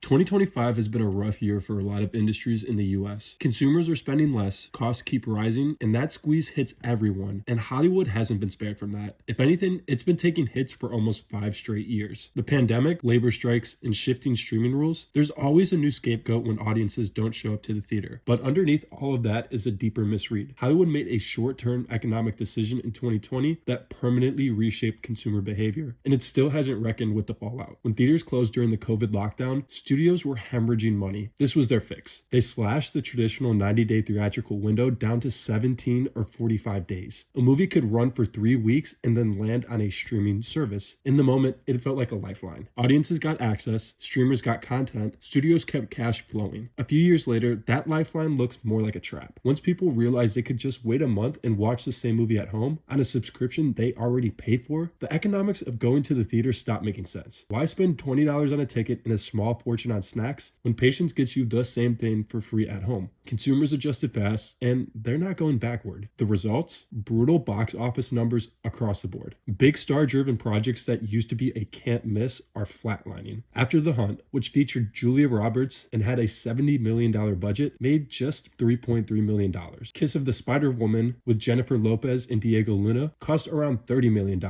2025 has been a rough year for a lot of industries in the US. Consumers are spending less, costs keep rising, and that squeeze hits everyone, and Hollywood hasn't been spared from that. If anything, it's been taking hits for almost 5 straight years. The pandemic, labor strikes, and shifting streaming rules, there's always a new scapegoat when audiences don't show up to the theater. But underneath all of that is a deeper misread. Hollywood made a short-term economic decision in 2020 that permanently reshaped consumer behavior, and it still hasn't reckoned with the fallout. When theaters closed during the COVID lockdown, studios were hemorrhaging money. This was their fix. They slashed the traditional 90-day theatrical window down to 17 or 45 days. A movie could run for 3 weeks and then land on a streaming service. In the moment, it felt like a lifeline. Audiences got access, streamers got content, studios kept cash flowing. A few years later, that lifeline looks more like a trap. Once people realized they could just wait a month and watch the same movie at home on a subscription they already paid for, the economics of going to the theater stopped making sense. Why spend $20 on a ticket and a small portion on snacks when patience gets you the same thing for free at home? Consumers adjusted fast, and they're not going backward. The results? Brutal box office numbers across the board. Big star-driven projects that used to be a can't miss are flatlining. After The Hunt, which featured Julia Roberts and had a $70 million budget, made just $3.3 million. Kiss of the Spider-Woman with Jennifer Lopez and Diego Luna cost around $30 million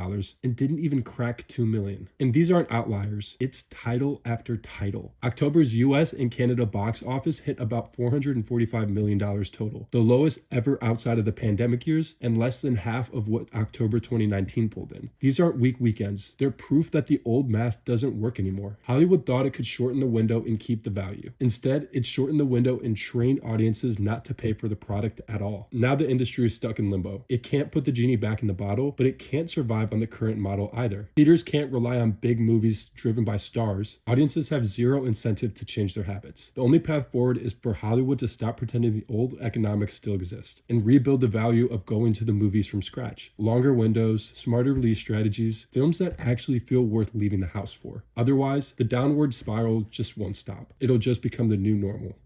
and didn't even crack $2 million. And these aren't outliers. It's title after title. October's US and Canada box office hit about $445 million total, the lowest ever outside of the pandemic years and less than half of what October 2019 pulled in. These aren't weak weekends. They're proof that the old math doesn't work anymore. Hollywood thought it could shorten the window and keep the value. Instead, it shortened the window and trained audiences not to pay for the product at all. Now the industry is stuck in limbo. It can't put the genie back in the bottle, but it can't survive on the current model either. Theaters can't rely on big movies driven by stars. Audiences have zero incentive to change their habits. The only path forward is for Hollywood to stop pretending the old economics still exist and rebuild the value of going to the movies from scratch. Longer windows, smarter release strategies, films that actually feel worth leaving the house for. Otherwise, the downward spiral just won't stop. It'll just become the new normal.